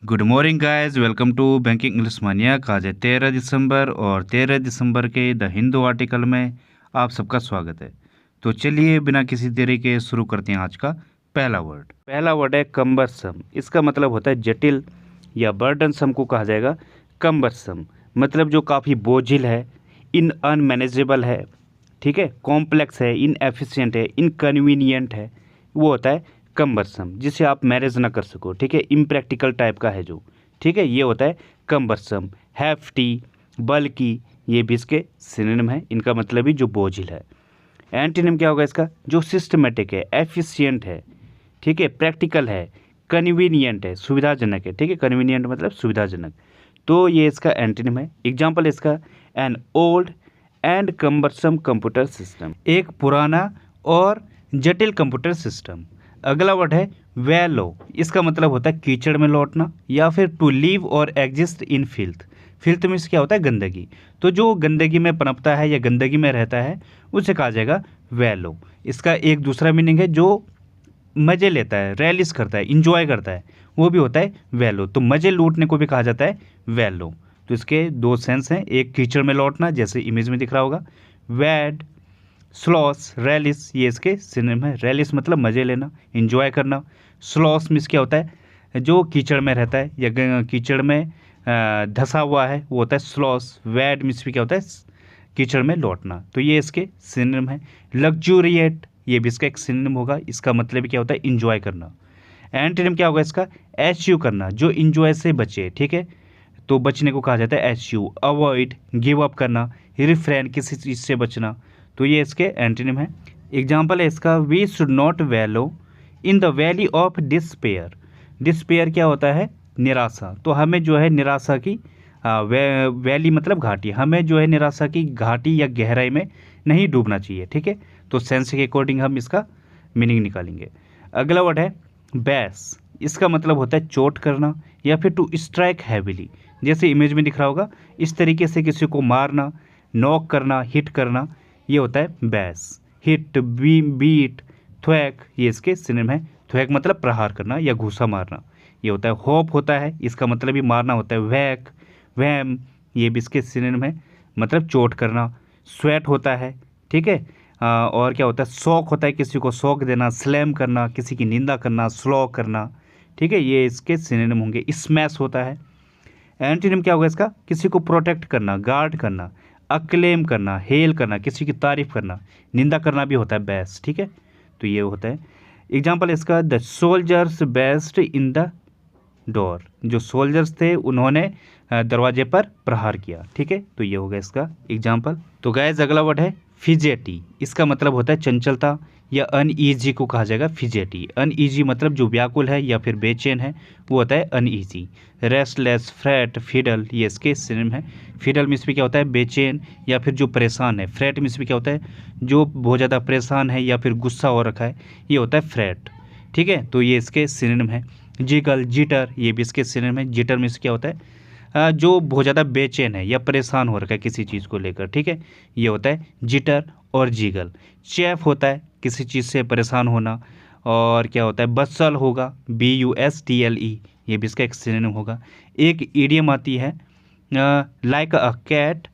Good morning guys, welcome to banking English mania. आज है 13 दिसंबर और 13 दिसंबर के द हिंदू आर्टिकल में आप सबका स्वागत है। तो चलिए बिना किसी देरी के शुरू करते हैं आज का पहला वर्ड है कम्बरसम। इसका मतलब होता है जटिल या बर्डनसम को कहा जाएगा कम्बरसम, मतलब जो काफ़ी बोझिल है, इन अनमैनेजेबल है, ठीक है, कॉम्प्लेक्स है, इनएफिशिएंट है, इनकन्वीनियंट है, वो होता है कम्बरसम, जिसे आप मैनेज ना कर सको, ठीक है, इम्प्रैक्टिकल टाइप का है जो, ठीक है, ये होता है कम्बरसम। हैफ्टी, बल्कि, ये भी इसके सिनोनिम है, इनका मतलब ही जो बोझिल है। एंटीनिम क्या होगा इसका? जो सिस्टमेटिक है, एफिशिएंट है, ठीक है, प्रैक्टिकल है, कन्वीनियंट है, सुविधाजनक है, ठीक है, कन्वीनियंट मतलब सुविधाजनक। तो ये इसका एंटीनिम है। एग्जाम्पल इसका, an old and cumbersome computer system, एक पुराना और जटिल कंप्यूटर सिस्टम। अगला वर्ड है वैलो। इसका मतलब होता है कीचड़ में लौटना या फिर टू लिव और exist in filth. Filth means क्या होता है? गंदगी। तो जो गंदगी में पनपता है या गंदगी में रहता है उसे कहा जाएगा वैलो। इसका एक दूसरा मीनिंग है जो मज़े लेता है, रैलिस करता है, इंजॉय करता है, वो भी होता है वैलो। तो मज़े लूटने को भी कहा जाता है वैलो। तो इसके दो सेंस हैं, एक कीचड़ में लौटना जैसे इमेज में दिख रहा होगा, वैड, स्लॉस, रैलिस, ये इसके सिनोनिम है। रैलिस मतलब मज़े लेना, इंजॉय करना। स्लॉस मीन्स क्या होता है? जो कीचड़ में रहता है या कीचड़ में धंसा हुआ है वो होता है स्लॉस। वैड मीन्स भी क्या होता है? कीचड़ में लौटना। तो ये इसके सिनोनिम है। लग्जूरिएट, ये भी इसका एक सिनोनिम होगा, इसका मतलब क्या होता है? इंजॉय करना। एंटीनिम क्या होगा इसका? एश्यू करना, जो इंजॉय से बचे, ठीक है, तो बचने को कहा जाता है एश्यू। अवॉइड, गिव अप करना, रिफ्रेन, किसी चीज़ से बचना। तो ये इसके एंटीनिम है। एग्जाम्पल है इसका, we should not wallow in the valley of despair. Despair क्या होता है? निराशा। तो हमें जो है निराशा की वैली मतलब घाटी, हमें जो है निराशा की घाटी या गहराई में नहीं डूबना चाहिए, ठीक है। तो सेंस के अकॉर्डिंग हम इसका मीनिंग निकालेंगे। अगला वर्ड है बैस। इसका मतलब होता है चोट करना या फिर टू स्ट्राइक हैविली, जैसे इमेज में दिख रहा होगा, इस तरीके से किसी को मारना, नॉक करना, हिट करना, ये होता है बैस। हिट, बीट, थ्वैक, ये इसके सिनोनिम है। थ्वैक मतलब प्रहार करना या घूसा मारना, ये होता है। होप होता है, इसका मतलब भी मारना होता है। वैक, वैम, ये भी इसके सिनोनिम है, मतलब चोट करना। स्वेट होता है, ठीक है। और क्या होता है? शौक होता है, किसी को शौक देना। स्लैम करना, किसी की निंदा करना, स्लो करना, ठीक है, ये इसके सिनोनिम होंगे। स्मैश होता है। एंटीनिम क्या होगा इसका? किसी को प्रोटेक्ट करना, गार्ड करना, अक्लेम करना, हेल करना, किसी की तारीफ करना, निंदा करना भी होता है बैस, ठीक है। तो ये होता है। एग्जाम्पल इसका, the soldiers best in the door. जो सोल्जर्स थे उन्होंने दरवाजे पर प्रहार किया, ठीक है। तो ये होगा इसका एग्जाम्पल। तो गाइस अगला वर्ड है फिजेटी। इसका मतलब होता है चंचलता या अनईजी को कहा जाएगा फिजेटी। अनईजी मतलब जो व्याकुल है या फिर बेचैन है, वो होता है अनईजी। रेस्टलेस, फ्रेट, फिडल, ये इसके सिनोनिम है। फिडल मीन्स भी क्या होता है? बेचैन या फिर जो परेशान है। फ्रेट मीन्स भी क्या होता है? जो बहुत ज़्यादा परेशान है या फिर गुस्सा हो रखा है, ये होता है फ्रेट, ठीक है। तो ये इसके सिनोनिम है। जिगल, जिटर, ये भी इसके सिनोनिम है। जिटर मीन्स क्या होता है? जो बहुत ज़्यादा बेचैन है या परेशान हो रखा है किसी चीज़ को लेकर, ठीक है, ये होता है जिटर और जिगल। चैफ होता है किसी चीज़ से परेशान होना। और क्या होता है? बसल होगा, BUSTLE, ये भी इसका एक सिनोनिम होगा। एक इडियम आती है, like a cat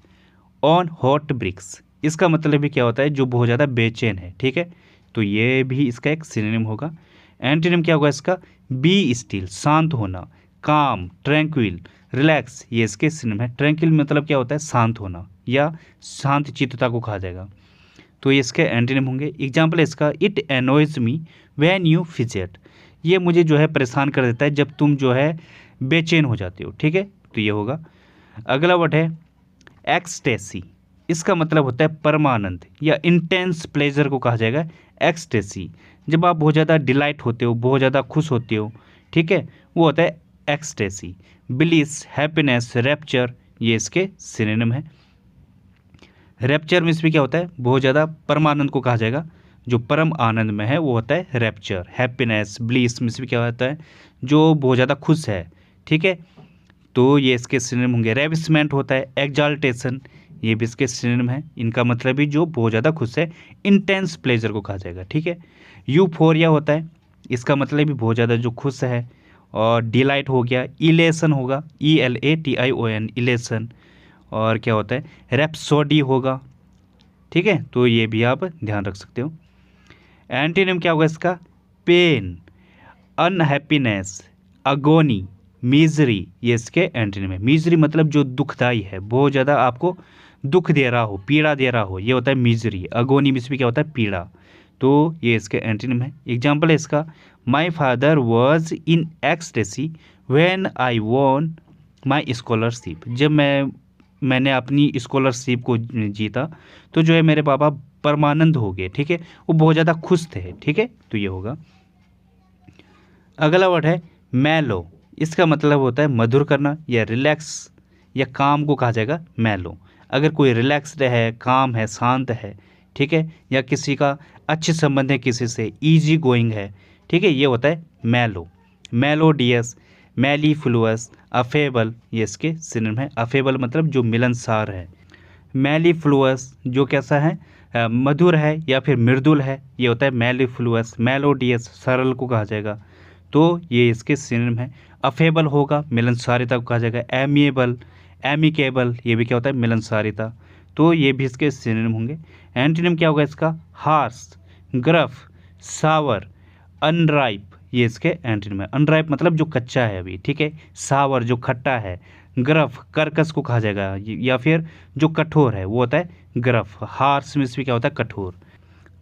on hot bricks. इसका मतलब भी क्या होता है? जो बहुत ज़्यादा बेचैन है, ठीक है। तो ये भी इसका एक सिनोनिम होगा। एंटीनिम क्या होगा इसका? बी स्टिल, शांत होना। काम, ट्रैंक्विल, रिलैक्स, ये इसके सिनोनिम है। ट्रैंक्विल मतलब क्या होता है? शांत होना या शांत चित्तता को कहा जाएगा। तो ये इसके एंटीनिम होंगे। एग्जाम्पल है इसका, it annoys me when you fidget. ये मुझे जो है परेशान कर देता है जब तुम जो है बेचैन हो जाते हो, ठीक है। तो ये होगा। अगला वर्ड है एक्सटेसी। इसका मतलब होता है परमानंद या इंटेंस प्लेजर को कहा जाएगा एक्सटेसी। जब आप बहुत ज़्यादा डिलाइट होते हो, बहुत ज़्यादा खुश होते हो, ठीक है, वो होता है एक्सटेसी। ब्लिस, हैप्पीनेस, रैप्चर, ये इसके सिनोनिम है। रैप्चर मीन्स भी क्या होता है? बहुत ज़्यादा परमानंद को कहा जाएगा, जो परम आनंद में है वो होता है रैप्चर। हैप्पीनेस, ब्लिस मीन्स भी क्या होता है? जो बहुत ज़्यादा खुश है, ठीक है। तो ये इसके सिनोनिम होंगे। रेविसमेंट होता है, एग्जाल्टेशन, ये भी इसके सिनोनिम है। इनका मतलब भी जो बहुत ज़्यादा खुश है, इंटेंस प्लेजर को कहा जाएगा, ठीक है। यूफोरिया होता है, इसका मतलब भी बहुत ज़्यादा जो खुश है और डिलाइट हो गया, इलेशन होगा, ELATION इलेशन, और क्या होता है रेप्सोडी होगा। ठीक है, तो ये भी आप ध्यान रख सकते हो। एंटीनिम क्या होगा इसका, पेन, अनहैप्पीनेस, अगोनी, मिजरी, ये इसके एंटीनिम है। मिजरी मतलब जो दुखदाई है, बहुत ज़्यादा आपको दुख दे रहा हो, पीड़ा दे रहा हो, ये होता है मिजरी। अगोनी में भी क्या होता है, पीड़ा। तो ये इसके एंटीनिम है। एग्जाम्पल है इसका, my father was in ecstasy when I won my scholarship. जब मैंने अपनी स्कॉलरशिप को जीता तो जो है मेरे पापा परमानंद हो गए। ठीक है, वो बहुत ज़्यादा खुश थे। ठीक है, तो ये होगा। अगला वर्ड है मैलो। इसका मतलब होता है मधुर करना या रिलैक्स या काम को कहा जाएगा मैलो। अगर कोई रिलैक्स्ड है, काम है, शांत है, ठीक है, या किसी का अच्छे संबंध है किसी से, इजी गोइंग है, ठीक है, ये होता है मैलो। मेलोडियस, मेलीफ्लुअस, अफेबल, ये इसके सिनोनिम है। अफेबल मतलब जो मिलनसार है। मेलीफ्लुअस जो कैसा है, मधुर है या फिर मृदुल है, ये होता है मेलीफ्लुअस। मेलोडियस सरल को कहा जाएगा, तो ये इसके सिनोनिम है। अफेबल होगा, मिलनसारिता को कहा जाएगा। एमिएबल, एमिकेबल, ये भी क्या होता है, मिलनसारिता, तो ये भी इसके सिनोनिम होंगे। एंटीनिम क्या होगा इसका, हार्श, ग्रफ, सावर, अनराइप, ये इसके एंटीनिम है। अनराइप मतलब जो कच्चा है अभी, ठीक है। सावर जो खट्टा है। ग्रफ कर्कश को कहा जाएगा, या फिर जो कठोर है वो होता है ग्रफ। हार्श में भी क्या होता है, कठोर।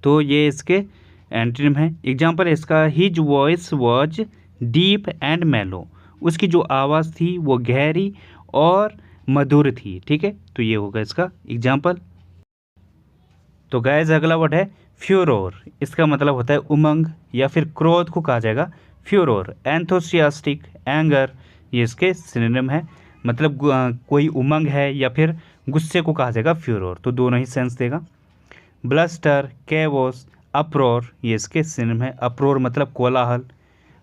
तो ये इसके एंटीनिम है। एग्जाम्पल है इसका, his voice was deep and मेलो। उसकी जो आवाज़ थी वो गहरी और मधुर थी। ठीक है, तो ये होगा इसका एग्जाम्पल। तो गाइस अगला वर्ड है फ्यूरोर। इसका मतलब होता है उमंग या फिर क्रोध को कहा जाएगा फ्यूरोर। एंथोसियास्टिक, एंगर, ये इसके सिनोनिम है। मतलब कोई उमंग है या फिर गुस्से को कहा जाएगा फ्यूरोर, तो दोनों ही सेंस देगा। ब्लस्टर, केवोस, अप्रोर, ये इसके सिनोनिम है। अप्रोर मतलब कोलाहल,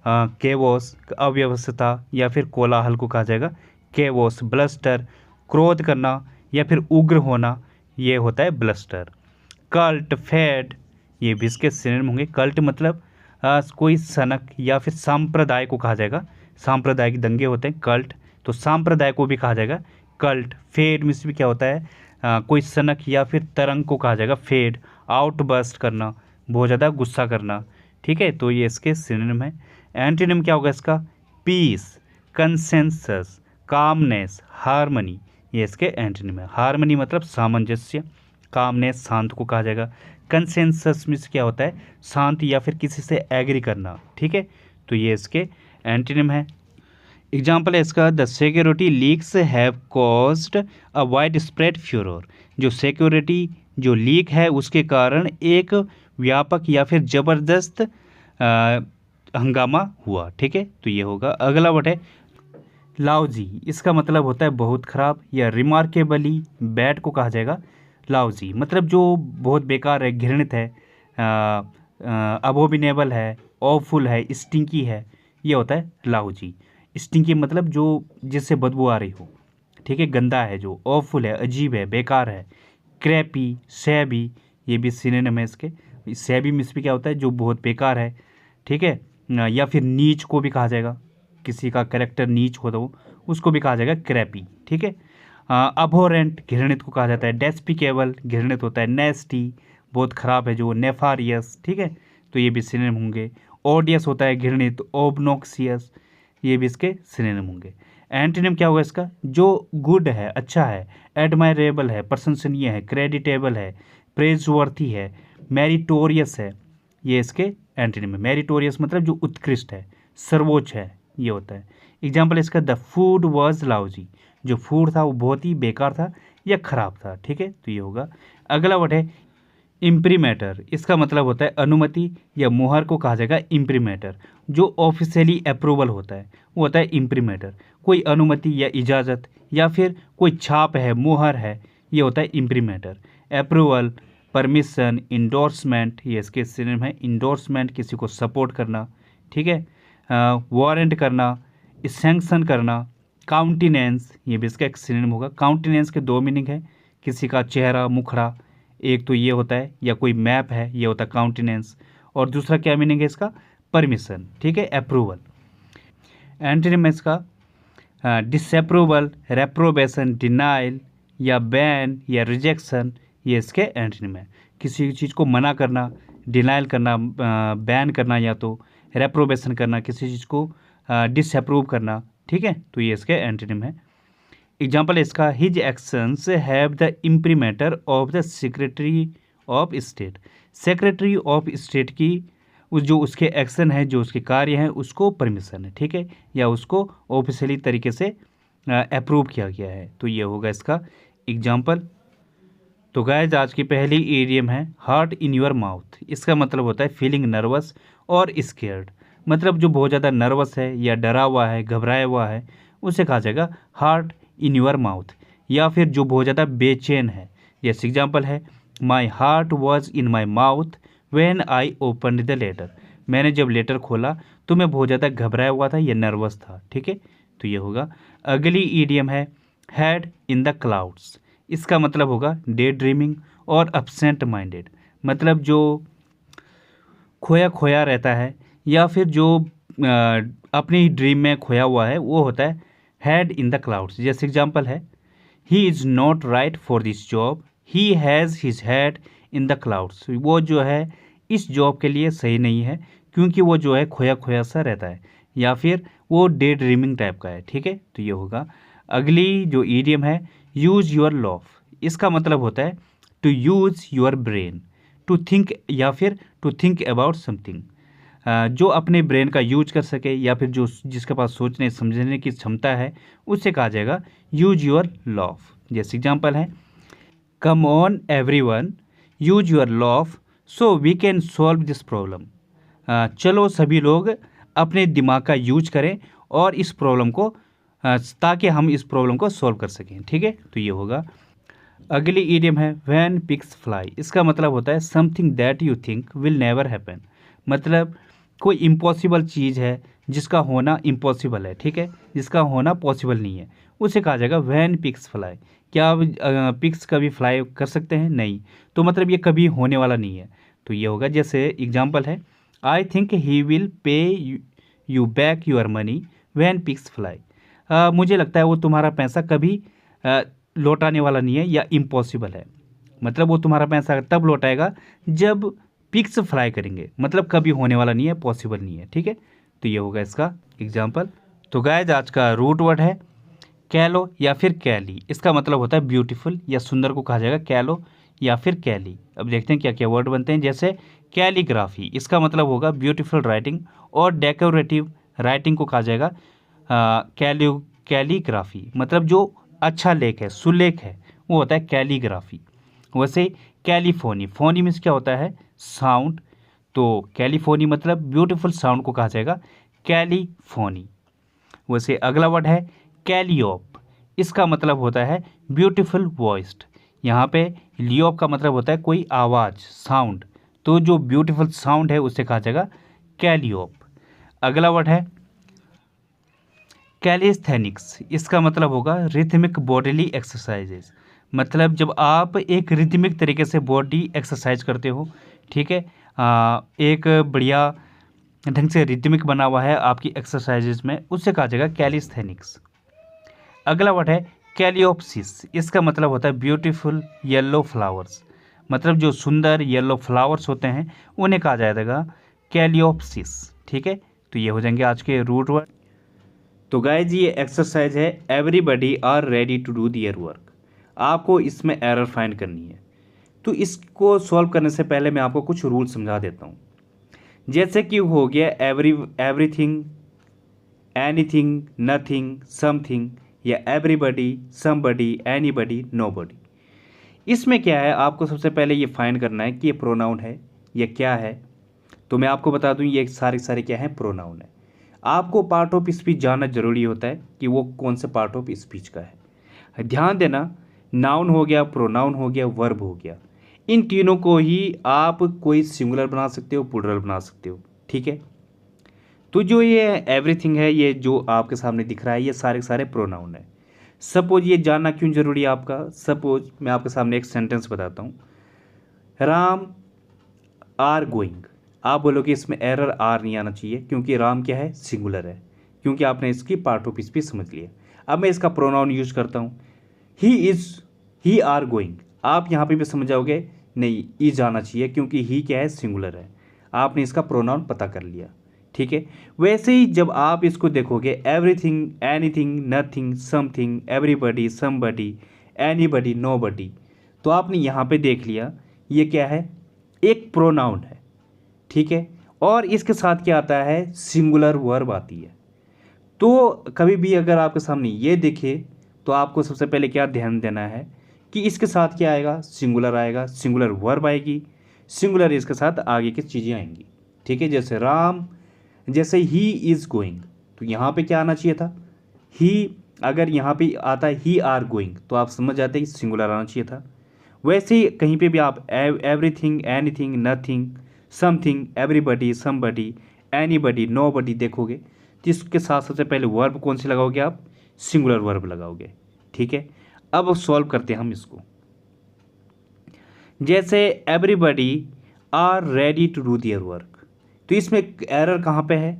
केवोस अव्यवस्था या फिर कोलाहल को कहा जाएगा केवोस। ब्लस्टर क्रोध करना या फिर उग्र होना, ये होता है ब्लस्टर। कल्ट, फेड, ये भी इसके सिनोनिम होंगे। कल्ट मतलब कोई सनक या फिर सांप्रदाय को कहा जाएगा। सांप्रदायिक दंगे होते हैं कल्ट, तो सांप्रदाय को भी कहा जाएगा कल्ट। फेड में भी क्या होता है, कोई सनक या फिर तरंग को कहा जाएगा फेड। आउटबर्स्ट करना, बहुत ज़्यादा गुस्सा करना। ठीक है, तो ये इसके सिनोनिम है। एंटीनिम क्या होगा इसका, पीस, कंसेंसस, कामनेस, हार्मनी, ये इसके एंटीनिम है। हार्मनी मतलब सामंजस्य, कामनेस शांत को कहा जाएगा। कंसेंसस में क्या होता है, शांत या फिर किसी से एग्री करना। ठीक है, तो ये इसके एंटीनिम है। एग्जाम्पल है इसका, the security leaks have caused a widespread furore. जो सिक्योरिटी जो लीक है उसके कारण एक व्यापक या फिर ज़बरदस्त हंगामा हुआ। ठीक है, तो ये होगा। अगला वर्ड है लाउजी। इसका मतलब होता है बहुत खराब या रिमार्केबली बैड को कहा जाएगा लाउजी। मतलब जो बहुत बेकार है, घृणित है, अबोमिनेबल है, ऑफुल है, स्टिंकी है, ये होता है लाउजी। स्टिंकी मतलब जो जिससे बदबू आ रही हो। ठीक है, गंदा है जो, ऑफुल है, अजीब है, बेकार है। क्रैपी, सैबी, ये भी सिनोनिम है इसके। सैबी में भी क्या होता है, जो बहुत बेकार है। ठीक है, या फिर नीच को भी कहा जाएगा, किसी का कैरेक्टर नीच हो तो उसको भी कहा जाएगा क्रैपी। ठीक है, अबोरेंट घृणित को कहा जाता है। डेस्पिकेबल घृणित होता है। नेस्टी बहुत खराब है जो। नेफारियस, ठीक है, तो ये भी सिनोनिम होंगे। ओडियस होता है घृणित। ओबनॉक्सियस, ये भी इसके सिनोनिम होंगे। एंटीनिम क्या होगा इसका, जो गुड है, अच्छा है। एडमायरेबल है, प्रशंसनीय है। क्रेडिटेबल है, प्रेजवर्थी है। मेरिटोरियस है, ये इसके एंटीनिम है। मेरिटोरियस मतलब जो उत्कृष्ट है, सर्वोच्च है, ये होता है। एग्जाम्पल इसका, द फूड वॉज लाउजी। जो फूड था वो बहुत ही बेकार था या खराब था। ठीक है, तो ये होगा। अगला वर्ड है इम्प्रीमेटर। इसका मतलब होता है अनुमति या मुहर को कहा जाएगा इम्प्रीमेटर। जो ऑफिशियली अप्रूवल होता है वो होता है इम्प्रीमेटर। कोई अनुमति या इजाज़त या फिर कोई छाप है, मुहर है, ये होता है इम्प्रीमेटर। अप्रूवल, परमिशन, इंडोर्समेंट, ये इसके सिनोनिम है। इंडोर्समेंट किसी को सपोर्ट करना। ठीक है, वारंट करना, सैंक्शन करना। काउंटिनेंस, ये भी इसका एक सिनोनिम होगा। काउंटिनेंस के दो मीनिंग है, किसी का चेहरा, मुखड़ा, एक तो ये होता है, या कोई मैप है, ये होता है काउंटिनेंस। और दूसरा क्या मीनिंग है इसका, परमिशन। ठीक है, अप्रूवल। एंटोनिम है इसका डिसअप्रूवल, रेप्रोबेशन, डिनाइल या बैन या रिजेक्शन, ये इसके एंटोनिम है। किसी चीज़ को मना करना, डिनाइल करना, बैन करना या तो रेप्रोबेशन करना, किसी चीज़ को डिसअप्रूव करना, ठीक है, तो ये इसके एंटोनिम है। एग्जाम्पल है इसका, his actions have the imprimatur of the secretary of state. Secretary of state की जो उसके एक्शन है, जो उसके कार्य हैं, उसको परमिशन है, ठीक है, या उसको ऑफिशियली तरीके से अप्रूव किया गया है, तो ये होगा इसका एग्जाम्पल। तो गाइस आज की पहली ईडियम है हार्ट इन योर माउथ। इसका मतलब होता है फीलिंग नर्वस और स्केयर्ड। मतलब जो बहुत ज़्यादा नर्वस है या डरा हुआ है, घबराया हुआ है, उसे कहा जाएगा हार्ट इन योर माउथ। या फिर जो बहुत ज़्यादा बेचैन है, जैसे एग्जाम्पल है, my heart was in my mouth when I open the letter. मैंने जब लेटर खोला तो मैं बहुत ज़्यादा घबराया हुआ था या नर्वस था, ठीक है, तो ये होगा। अगली ईडियम है हेड इन द क्लाउड्स। इसका मतलब होगा डे ड्रीमिंग और अपसेंट माइंडेड। मतलब जो खोया खोया रहता है या फिर जो अपनी ड्रीम में खोया हुआ है, वो होता है हेड इन द क्लाउड्स। जैसे एग्जांपल है, he is not right for this job, he has his head in the clouds. वो जो है इस जॉब के लिए सही नहीं है, क्योंकि वो जो है खोया खोया सा रहता है, या फिर वो डे ड्रीमिंग टाइप का है, ठीक है, तो ये होगा। अगली जो ईडियम है यूज़ योर लॉफ। इसका मतलब होता है to use your brain to think, या फिर टू थिंक अबाउट समथिंग। जो अपने ब्रेन का यूज कर सके या फिर जो जिसके पास सोचने समझने की क्षमता है, उससे कहा जाएगा यूज योर लॉफ। जैसे एग्जांपल है, come on everyone use your laugh so we can solve this problem. चलो सभी लोग अपने दिमाग का यूज करें और इस प्रॉब्लम को ताकि हम इस प्रॉब्लम को सॉल्व कर सकें, ठीक है, तो ये होगा। अगली ईडियम है व्हेन पिग्स फ्लाई। इसका मतलब होता है something that you think will never happen. मतलब कोई इम्पॉसिबल चीज़ है जिसका होना इम्पॉसिबल है, ठीक है, जिसका होना पॉसिबल नहीं है, उसे कहा जाएगा व्हेन पिग्स फ्लाई। क्या पिग्स कभी फ्लाई कर सकते हैं? नहीं, तो मतलब ये कभी होने वाला नहीं है, तो ये होगा। जैसे एग्जाम्पल है, I think he will pay you back your money when pigs fly. मुझे लगता है वो तुम्हारा पैसा कभी लौटाने वाला नहीं है या इम्पॉसिबल है। मतलब वो तुम्हारा पैसा तब लौटाएगा जब पिक्स फ्राई करेंगे, मतलब कभी होने वाला नहीं है, पॉसिबल नहीं है, ठीक है, तो ये होगा इसका एग्जाम्पल। तो गाइस आज का रूट वर्ड है कैलो या फिर कैली। इसका मतलब होता है ब्यूटीफुल या सुंदर को कहा जाएगा कैलो या फिर कैली। अब देखते हैं क्या क्या वर्ड बनते हैं। जैसे कैलीग्राफी, इसका मतलब होगा ब्यूटीफुल राइटिंग, और डेकोरेटिव राइटिंग को कहा जाएगा कैलीग्राफी। मतलब जो अच्छा लेख है, सुलेख है, वो होता है कैलीग्राफी। वैसे कैलीफोनी, फोनी मीन्स क्या होता है? साउंड। तो कैलीफोनी मतलब ब्यूटीफुल साउंड को कहा जाएगा कैलीफोनी। वैसे अगला वर्ड है कैलियोप। इसका मतलब होता है ब्यूटीफुल वॉइस्ड। यहाँ पे लियोप का मतलब होता है कोई आवाज़, साउंड, तो जो ब्यूटीफुल साउंड है उसे कहा जाएगा कैलियोप। अगला वर्ड है कैलिस्थेनिक्स। इसका मतलब होगा रिथमिक बॉडीली एक्सरसाइजेज। मतलब जब आप एक रिथमिक तरीके से बॉडी एक्सरसाइज करते हो, ठीक है, एक बढ़िया ढंग से रिथमिक बना हुआ है आपकी एक्सरसाइजेज में, उससे कहा जाएगा कैलिस्थेनिक्स। अगला वर्ड है कैलियोप्सिस। इसका मतलब होता है ब्यूटीफुल येलो फ्लावर्स। मतलब जो सुंदर येलो फ्लावर्स होते हैं उन्हें कहा जाएगा कैलियोप्सिस, ठीक है, तो ये हो जाएंगे आज के रूट वर्ड। तो गाइज ये एक्सरसाइज है everybody are ready to do their work. आपको इसमें एरर फाइंड करनी है। तो इसको सॉल्व करने से पहले मैं आपको कुछ रूल समझा देता हूँ। जैसे कि हो गया एवरीथिंग, एनीथिंग, नथिंग, समथिंग, या एवरीबडी, समबडी, एनीबडी, नोबडी। इसमें क्या है, आपको सबसे पहले ये फाइंड करना है कि ये प्रोनाउन है या क्या है। तो मैं आपको बता दूं ये सारे क्या हैं, प्रोनाउन है। आपको पार्ट ऑफ स्पीच जानना जरूरी होता है कि वो कौन से पार्ट ऑफ स्पीच का है। ध्यान देना, नाउन हो गया, प्रोनाउन हो गया, वर्ब हो गया, इन तीनों को ही आप कोई सिंगुलर बना सकते हो, प्लूरल बना सकते हो, ठीक है। तो जो ये एवरीथिंग है, ये जो आपके सामने दिख रहा है, ये सारे प्रोनाउन है। सपोज ये जानना क्यों जरूरी है आपका, सपोज मैं आपके सामने एक सेंटेंस बताता हूँ, राम आर गोइंग। आप बोलोगे इसमें एरर आर नहीं आना चाहिए, क्योंकि राम क्या है, सिंगुलर है। क्योंकि आपने इसकी पार्ट ऑफ स्पीच समझ लिया। अब मैं इसका प्रोनाउन यूज करता हूँ। He is, he are going. आप यहाँ पे भी समझ जाओगे नहीं, इज आना चाहिए क्योंकि ही क्या है, सिंगुलर है। आपने इसका प्रोनाउन पता कर लिया, ठीक है। वैसे ही जब आप इसको देखोगे, everything, anything, nothing, something, everybody, somebody, anybody, nobody, तो आपने यहाँ पे देख लिया ये क्या है, एक प्रोनाउन है, ठीक है। और इसके साथ क्या आता है, सिंगुलर वर्ब आती है। तो कभी भी अगर आपके सामने ये दिखे तो आपको सबसे पहले क्या ध्यान देना है कि इसके साथ क्या आएगा, सिंगुलर आएगा, सिंगुलर वर्ब आएगी, सिंगुलर इसके साथ आगे की चीज़ें आएंगी, ठीक है। जैसे राम, जैसे ही इज़ गोइंग, तो यहाँ पे क्या आना चाहिए था, ही। अगर यहाँ पे आता है ही आर गोइंग तो आप समझ जाते हैं सिंगुलर आना चाहिए था। वैसे ही कहीं पे भी आप everything, anything, nothing, something, everybody, somebody, anybody, nobody देखोगे तो इसके साथ सबसे पहले वर्ब कौन सी लगाओगे आप, सिंगुलर वर्ब लगाओगे, ठीक है। अब सॉल्व करते हैं हम इसको। जैसे everybody are ready to do their work, तो इसमें एरर कहाँ पे है,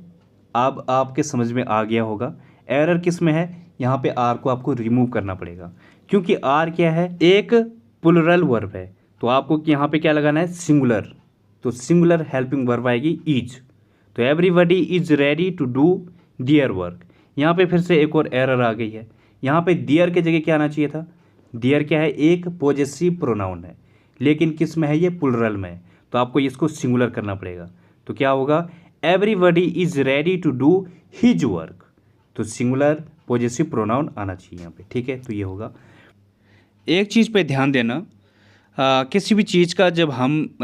अब आपके समझ में आ गया होगा। एरर किस में है, यहाँ पे आर को आपको रिमूव करना पड़ेगा, क्योंकि आर क्या है, एक प्लुरल वर्ब है। तो आपको यहाँ पे क्या लगाना है, सिंगुलर। तो सिंगुलर हेल्पिंग वर्ब आएगी इज। तो everybody is ready to do their work. यहाँ पे फिर से एक और एरर आ गई है। यहाँ पे दियर के जगह क्या आना चाहिए था, दियर क्या है, एक पॉजेसिव प्रोनाउन है, लेकिन किस में है, ये प्लुरल में है। तो आपको इसको सिंगुलर करना पड़ेगा। तो क्या होगा, everybody is ready to do his work. तो सिंगुलर पॉजेसिव प्रोनाउन आना चाहिए यहाँ पे, ठीक है। तो ये होगा। एक चीज़ पे ध्यान देना, किसी भी चीज़ का जब हम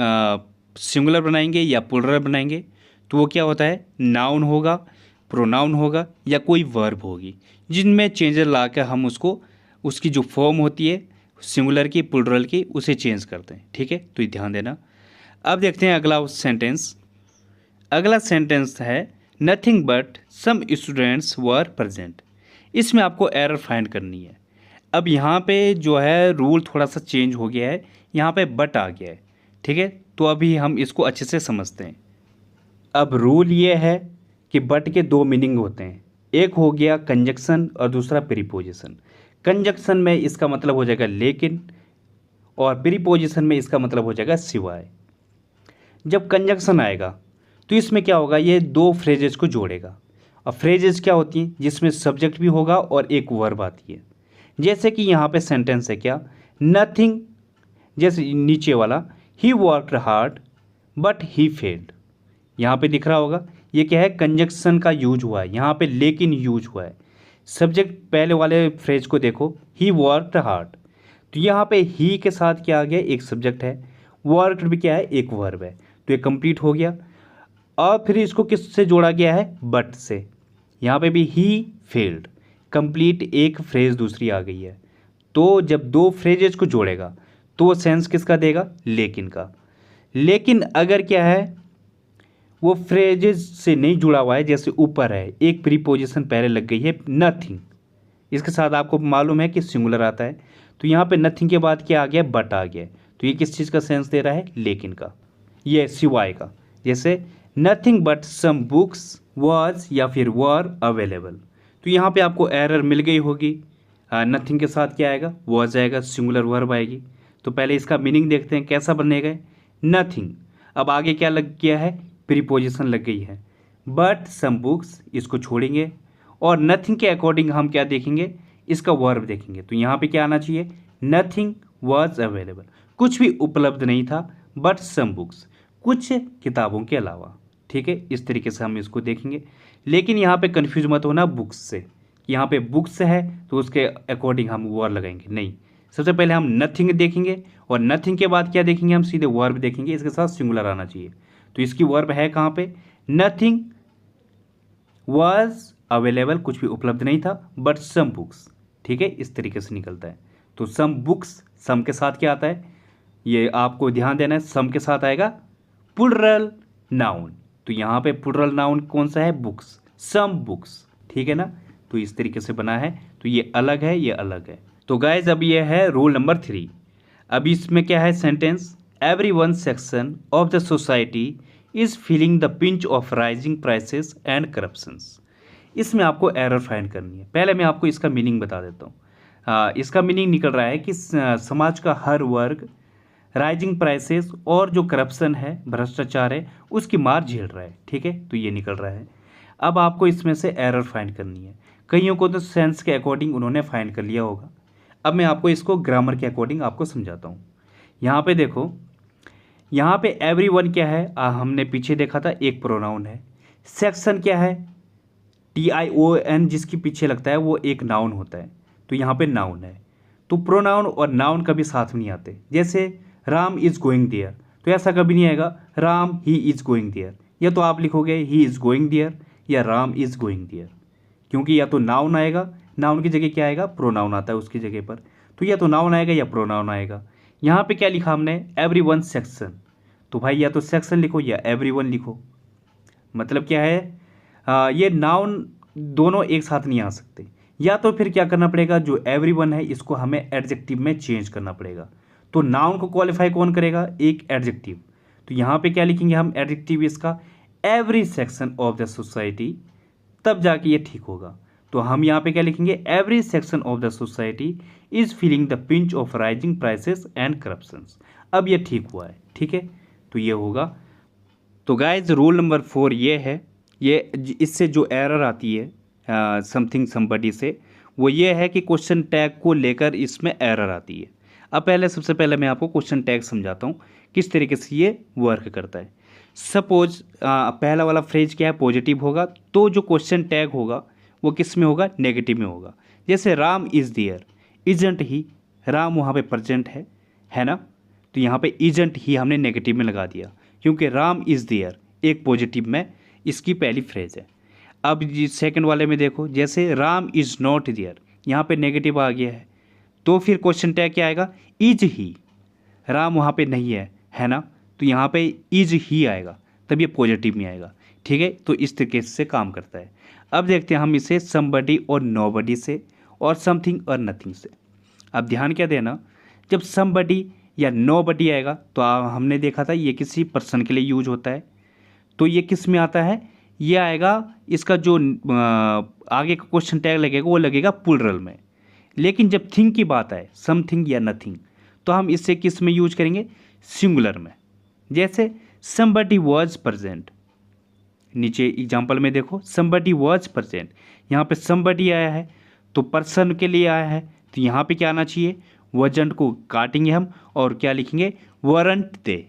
सिंगुलर बनाएंगे या प्लुरल बनाएंगे तो वो क्या होता है, नाउन होगा, प्रोनाउन होगा या कोई वर्ब होगी, जिनमें चेंजेस ला कर हम उसको, उसकी जो फॉर्म होती है सिंगुलर की, प्लुरल की, उसे चेंज करते हैं, ठीक है। तो ये ध्यान देना। अब देखते हैं अगला सेंटेंस। अगला सेंटेंस है nothing but some students were present. इसमें आपको एरर फाइंड करनी है। अब यहाँ पे जो है रूल थोड़ा सा चेंज हो गया है, यहाँ पे बट आ गया है, ठीक है। तो अभी हम इसको अच्छे से समझते हैं। अब रूल ये है कि बट के दो मीनिंग होते हैं, एक हो गया कंजक्शन और दूसरा प्रीपोजिशन। कंजक्शन में इसका मतलब हो जाएगा लेकिन, और प्रीपोजिशन में इसका मतलब हो जाएगा सिवाय। जब कंजक्शन आएगा तो इसमें क्या होगा, ये दो फ्रेजेस को जोड़ेगा। और फ्रेजेस क्या होती हैं, जिसमें सब्जेक्ट भी होगा और एक वर्ब आती है। जैसे कि यहाँ पे सेंटेंस है क्या, नथिंग, जैसे नीचे वाला, he worked hard but he failed. यहाँ पे दिख रहा होगा ये क्या है, कंजक्शन का यूज हुआ है, यहाँ पे लेकिन यूज हुआ है। सब्जेक्ट पहले वाले फ्रेज को देखो, ही वर्कड हार्ड, तो यहाँ पे ही के साथ क्या आ गया, एक सब्जेक्ट है, वर्कड भी क्या है, एक वर्ब है। तो ये कंप्लीट हो गया। और फिर इसको किससे जोड़ा गया है, बट से। यहाँ पे भी ही फेल्ड, कंप्लीट एक फ्रेज दूसरी आ गई है। तो जब दो फ्रेजेस को जोड़ेगा तो वो सेंस किसका देगा, लेकिन का। लेकिन अगर क्या है, वो फ्रेजेस से नहीं जुड़ा हुआ है, जैसे ऊपर है एक प्रीपोजिशन पहले लग गई है नथिंग, इसके साथ आपको मालूम है कि सिंगुलर आता है। तो यहाँ पे नथिंग के बाद क्या आ गया, बट आ गया। तो ये किस चीज़ का सेंस दे रहा है, लेकिन का, ये सिवाय का। जैसे nothing but some books was या फिर वर अवेलेबल। तो यहाँ पे आपको एरर मिल गई होगी। नथिंग के साथ क्या आएगा, वाज आएगा, सिंगुलर वर्ब आएगी। तो पहले इसका मीनिंग देखते हैं कैसा बनेगा, नथिंग। अब आगे क्या लग गया है, प्रीपोजिशन लग गई है, बट सम बुक्स, इसको छोड़ेंगे और नथिंग के अकॉर्डिंग हम क्या देखेंगे, इसका वर्ब देखेंगे। तो यहाँ पे क्या आना चाहिए, नथिंग वाज अवेलेबल, कुछ भी उपलब्ध नहीं था, बट सम बुक्स, कुछ किताबों के अलावा, ठीक है। इस तरीके से हम इसको देखेंगे। लेकिन यहाँ पे कन्फ्यूज मत होना बुक्स से, यहाँ पे बुक्स है तो उसके अकॉर्डिंग हम वर्ब लगाएंगे, नहीं। सबसे पहले हम नथिंग देखेंगे और नथिंग के बाद क्या देखेंगे, हम सीधे वर्ब देखेंगे, इसके साथ सिंगुलर आना चाहिए। तो इसकी वर्ब है कहाँ पे, नथिंग वाज अवेलेबल, कुछ भी उपलब्ध नहीं था, बट सम बुक्स, ठीक है। इस तरीके से निकलता है। तो सम बुक्स, सम के साथ क्या आता है, ये आपको ध्यान देना है, सम के साथ आएगा प्लुरल नाउन। तो यहाँ पे प्लुरल नाउन कौन सा है, बुक्स, सम बुक्स, ठीक है ना। तो इस तरीके से बना है। तो ये अलग है, ये अलग है। तो गाइज अब ये है रूल नंबर 3। अब इसमें क्या है sentence, every one section of the society is feeling the pinch of rising prices and corruptions. इसमें आपको एरर फाइंड करनी है। पहले मैं आपको इसका मीनिंग बता देता हूँ। इसका मीनिंग निकल रहा है कि समाज का हर वर्ग राइजिंग प्राइसेस और जो करप्शन है, भ्रष्टाचार है, उसकी मार झेल रहा है। ठीक है, तो ये निकल रहा है। अब आपको इसमें से एरर फाइंड करनी है। कईयों को तो सेंस के अकॉर्डिंग उन्होंने फाइंड कर लिया होगा। अब मैं आपको इसको ग्रामर के अकॉर्डिंग आपको समझाता हूँ। यहाँ पे देखो, यहाँ पे एवरीवन क्या है, हमने पीछे देखा था एक प्रोनाउन है। सेक्शन क्या है, TION जिसके पीछे लगता है वो एक नाउन होता है, तो यहाँ पे नाउन है। तो प्रोनाउन और नाउन कभी साथ में नहीं आते। जैसे राम इज़ गोइंग देयर, तो ऐसा कभी नहीं आएगा Ram he is going there, या तो आप लिखोगे ही इज़ गोइंग देयर या राम इज़ गोइंग देयर, क्योंकि या तो नाउन आएगा, नाउन की जगह क्या आएगा, प्रोनाउन आता है उसकी जगह पर, तो या तो नाउन आएगा या प्रोनाउन आएगा। यहाँ पे क्या लिखा हमने, एवरीवन सेक्शन, तो भाई या तो सेक्शन लिखो या एवरीवन लिखो। मतलब क्या है, ये नाउन दोनों एक साथ नहीं आ सकते। या तो फिर क्या करना पड़ेगा, जो एवरीवन है इसको हमें एडजेक्टिव में चेंज करना पड़ेगा। तो नाउन को क्वालिफाई कौन करेगा, एक एडजेक्टिव। तो यहाँ पे क्या लिखेंगे हम एडजेक्टिव इसका, every section of the society, तब जाके ये ठीक होगा। तो हम यहाँ पे क्या लिखेंगे, every section of the society is feeling the pinch of rising prices and corruptions. अब ये ठीक हुआ है। ठीक है, तो ये होगा। तो गाइज रूल नंबर 4 ये है, ये इससे जो एरर आती है समथिंग समबडी से, वो ये है कि क्वेश्चन टैग को लेकर इसमें एरर आती है। अब सबसे पहले मैं आपको क्वेश्चन टैग समझाता हूँ किस तरीके से ये वर्क करता है। सपोज पहला वाला फ्रेज क्या है, पॉजिटिव होगा, तो जो क्वेश्चन टैग होगा वो किस में होगा, नेगेटिव में होगा। जैसे Ram is there, isn't he, Ram वहाँ पे प्रेजेंट है ना, तो यहाँ पे इजंट ही हमने नेगेटिव में लगा दिया, क्योंकि राम इज़ देयर एक पॉजिटिव में इसकी पहली फ्रेज है। अब सेकंड वाले में देखो, जैसे राम इज़ नॉट देयर, यहाँ पे नेगेटिव आ गया है, तो फिर क्वेश्चन टैग क्या आएगा, इज ही, राम वहाँ पे नहीं है ना, तो यहाँ पे इज ही आएगा, तब ये पॉजिटिव में आएगा। ठीक है, तो इस तरीके से काम करता है। अब देखते हैं हम इसे समबडी और नोबडी से, और समथिंग और नथिंग से। अब ध्यान क्या देना, जब समबडी या नोबडी आएगा तो हमने देखा था ये किसी पर्सन के लिए यूज होता है, तो ये किस में आता है, ये आएगा इसका जो आगे का क्वेश्चन टैग लगेगा वो लगेगा प्लूरल में। लेकिन जब थिंग की बात आए, समथिंग या नथिंग, तो हम इससे किस में यूज करेंगे, सिंगुलर में। जैसे समबडी वॉज प्रेजेंट, नीचे एग्जाम्पल में देखो समबडी वॉज प्रेजेंट, यहाँ पे समबडी आया है तो पर्सन के लिए आया है, तो यहाँ पे क्या आना चाहिए, वजंट को काटेंगे हम और क्या लिखेंगे, वरंट दे।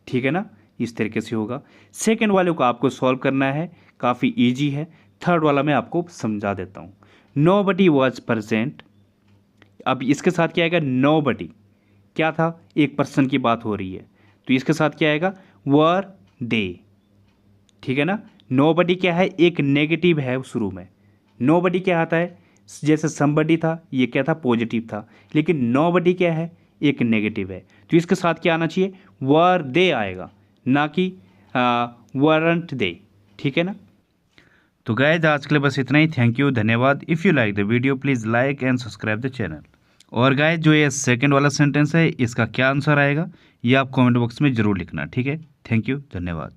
ठीक है ना, इस तरीके से होगा। सेकंड वाले को आपको सॉल्व करना है, काफ़ी इजी है। थर्ड वाला मैं आपको समझा देता हूँ। नोबडी वॉज प्रेजेंट, अब इसके साथ क्या आएगा, नोबडी क्या था, एक पर्सन की बात हो रही है, तो इसके साथ क्या आएगा, वर दे। ठीक है ना, नोबडी क्या है, एक नेगेटिव है शुरू में। नोबडी क्या आता है, जैसे समबडी था, ये क्या था, पॉजिटिव था, लेकिन नोबडी क्या है, एक नेगेटिव है, तो इसके साथ क्या आना चाहिए, वर दे आएगा, ना कि वारंट दे। ठीक है ना। तो गाइस आज के लिए बस इतना ही। थैंक यू, धन्यवाद। If you like the video please like and subscribe the channel. और गाइस जो ये सेकंड वाला सेंटेंस है, इसका क्या आंसर आएगा ये आप कमेंट बॉक्स में ज़रूर लिखना। ठीक है, थैंक यू, धन्यवाद।